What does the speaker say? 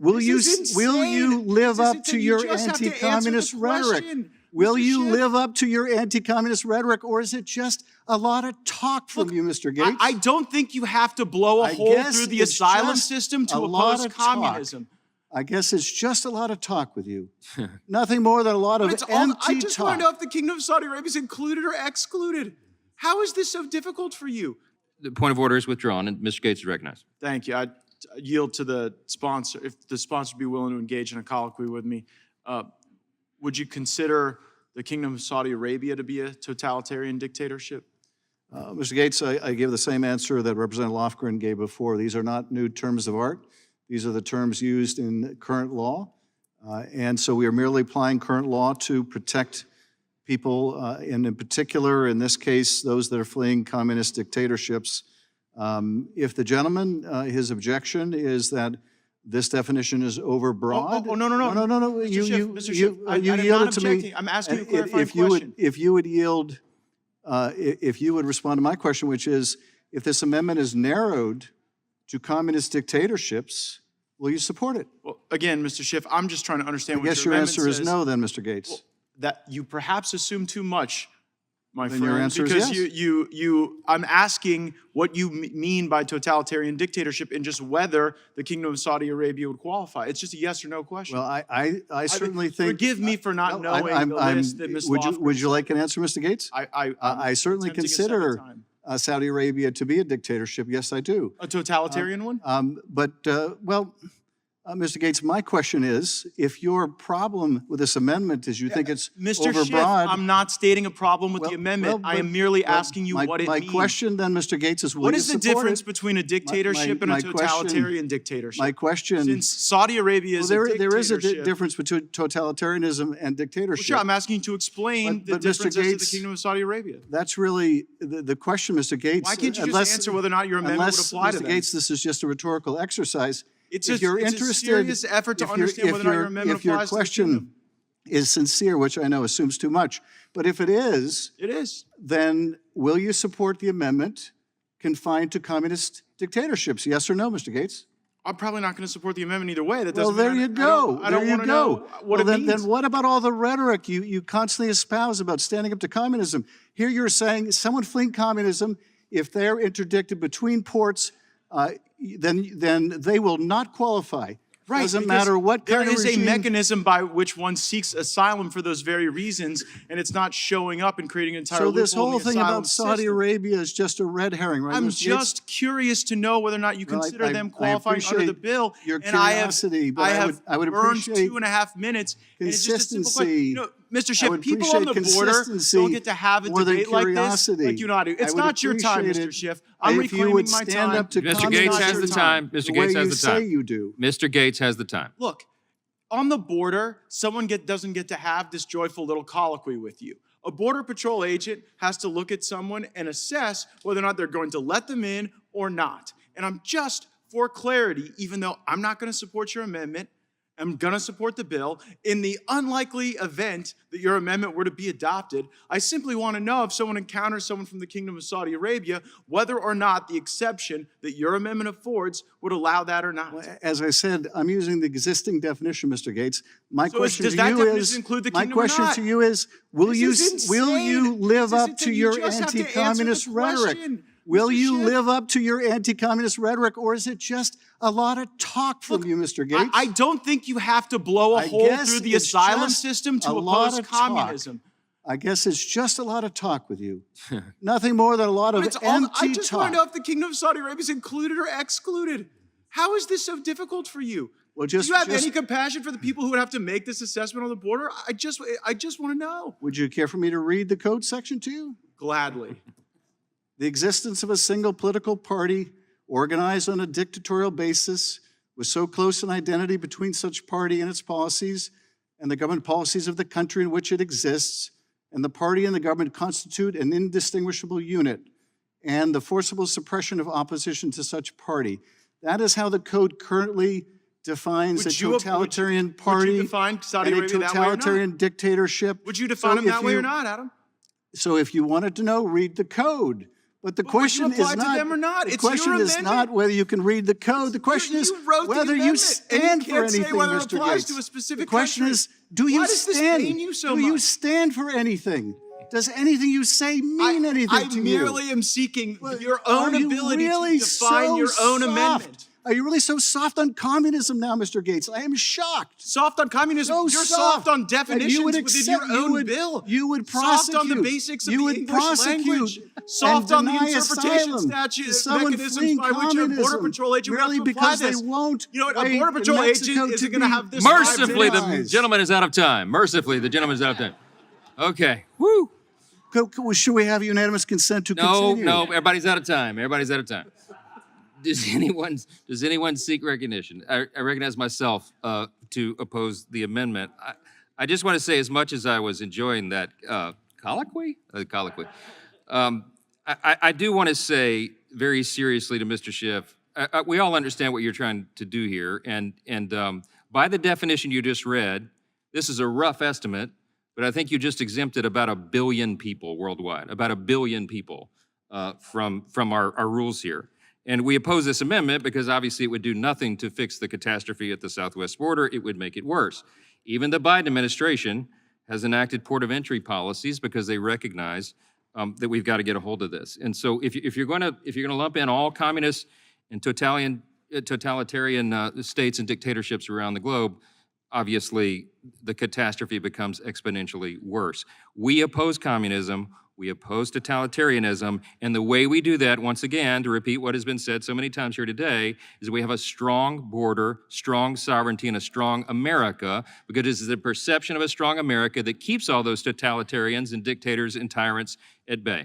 Will you live up to your anti-communist rhetoric? Will you live up to your anti-communist rhetoric, or is it just a lot of talk from you, Mr. Gaetz? I don't think you have to blow a hole through the asylum system to oppose communism. I guess it's just a lot of talk with you. Nothing more than a lot of empty talk. I just want to know if the Kingdom of Saudi Arabia is included or excluded. How is this so difficult for you? The point of order is withdrawn, and Mr. Gaetz is recognized. Thank you. I yield to the sponsor. If the sponsor would be willing to engage in a colloquy with me, would you consider the Kingdom of Saudi Arabia to be a totalitarian dictatorship? Mr. Gaetz, I give the same answer that Representative Lofgren gave before. These are not new terms of art. These are the terms used in current law. And so we are merely applying current law to protect people, and in particular, in this case, those that are fleeing communist dictatorships. If the gentleman, his objection is that this definition is overbroad. Oh, no. Mr. Schiff, I'm not objecting. I'm asking a clarifying question. If you would yield, if you would respond to my question, which is, if this amendment is narrowed to communist dictatorships, will you support it? Well, again, Mr. Schiff, I'm just trying to understand what your amendment answer is says. no then, Mr. Gaetz. Well, that you perhaps assume too much, my friend. Your answer because is yes. I'm asking what you mean by totalitarian dictatorship and just whether the Kingdom of Saudi Arabia would qualify. It's just a yes or no question. Well, I certainly think... Forgive me for not knowing the list that Ms. Lofgren Would you like an answer, Mr. Gaetz? I certainly consider Saudi Arabia to be a dictatorship. Yes, I do. A totalitarian one? Mr. Gaetz, my question is, if your problem with this amendment is you think it's Mr. overbroad... Schiff, I'm not stating a problem with the amendment. I am merely asking you what it means. My question then, Mr. Gaetz, is what is the difference between a dictatorship and a totalitarian dictatorship? My question... Since Saudi Arabia is a dictatorship... There is a difference between totalitarianism and dictatorship. Well, sure, I'm asking you to explain the differences of the Kingdom of Saudi Arabia. That's really the question, Mr. Gaetz. Why can't you just answer whether or not your amendment would apply to them? Mr. Gaetz, this is just a rhetorical exercise. It's a serious effort to understand whether or not your amendment applies to the kingdom. If your question is sincere, which I know assumes too much, but if it is, then will you support the amendment confined to communist dictatorships? Yes or no, Mr. Gaetz? I'm probably not going to support the amendment either way. That well, doesn't there mean you go. I don't want to know what it means. Then what about all the rhetoric you constantly espouse about standing up to communism? Here you're saying someone fleeing communism, if they're interdicted between ports, then they will not qualify. Right, doesn't matter what kind of regime. There is a mechanism by which one seeks asylum for those very reasons, and it's not showing up and creating an entire loophole in the asylum So this whole thing about Saudi Arabia is just a red herring, right? I'm just curious to know whether or not you consider them qualifying under the bill. Your curiosity, but I would appreciate 2.5 minutes. Consistency. You know, Mr. Schiff, people on the border don't get to have a debate like this, like you and I do. It's not your time, Mr. Schiff. I'm reclaiming my time. Mr. Gaetz has the time. Mr. Gaetz has the time. You do. Mr. Gaetz has the time. Look, on the border, someone doesn't get to have this joyful little colloquy with you. A Border Patrol agent has to look at someone and assess whether or not they're going to let them in or not. And I'm just, for clarity, even though I'm not going to support your amendment, I'm going to support the bill. In the unlikely event that your amendment were to be adopted, I simply want to know if someone encounters someone from the Kingdom of Saudi Arabia, whether or not the exception that your amendment affords would allow that or not. Well, as I said, I'm using the existing definition, Mr. Gaetz. My question to you is, will you live up to your anti-communist rhetoric? Will you live up to your anti-communist rhetoric, or is it just a lot of talk from you, Mr. Gaetz? I don't think you have to blow a hole through the asylum system to oppose communism. I guess it's just a lot of talk with you. Nothing more than a lot of empty talk. I just want to know if the Kingdom of Saudi Arabia is included or excluded. How is this so difficult for you? Well, do you have any compassion for the people who would have to make this assessment on the border? I just want to know. Would you care for me to read the code section to you? Gladly. The existence of a single political party organized on a dictatorial basis with so close an identity between such party and its policies and the government policies of the country in which it exists, and the party and the government constitute an indistinguishable unit, and the forcible suppression of opposition to such party. That is how the code currently defines a totalitarian party and a totalitarian dictatorship. Would you define them that way or not, Adam? So if you wanted to know, read the code. But the But would you question apply is to not. them or not? The It's your question is amendment. not whether you can read the code. The question is You wrote the whether you amendment, and you stand for can't say anything, whether it Mr. applies Gaetz. to a specific The question country. is, do you Why does this stand? pain you so do you much? stand for anything? Does anything you say mean anything I to you? merely am seeking your Are own you ability really to define so your own soft? amendment. Are you really so soft on communism now, Mr. Gaetz? I am shocked. Soft on communism. So You're soft on And definitions you would within your accept- own you would- bill. You would Soft prosecute. on the basics of you the would English prosecute language. and Soft on the deny interpretation asylum statute to someone mechanisms fleeing by which a Border communism Patrol agent would have merely to apply because they this. won't You know what? A wait Border for Patrol Mexico agent isn't to going to be- have this. Mercifully, 5 the minutes. gentleman is out of time. Mercifully, the gentleman is out of time. Okay. Woo. Should we have unanimous consent to No, continue? no, everybody's out of time. Everybody's out of time. Does anyone seek recognition? I recognize myself to oppose the amendment. I just want to say, as much as I was enjoying that colloquy, I do want to say very seriously to Mr. Schiff, we all understand what you're trying to do here, and by the definition you just read, this is a rough estimate, but I think you just exempted about 1 billion people worldwide, about 1 billion people from our rules here. And we oppose this amendment because obviously it would do nothing to fix the catastrophe at the southwest border. It would make it worse. Even the Biden administration has enacted port of entry policies because they recognize that we've got to get a hold of this. And so if you're going to lump in all communist and totalitarian states and dictatorships around the globe, obviously the catastrophe becomes exponentially worse. We oppose communism. We oppose totalitarianism, and the way we do that, once again, to repeat what has been said so many times here today, is we have a strong border, strong sovereignty, and a strong America, because it is the perception of a strong America that keeps all those totalitarians and dictators and tyrants at bay.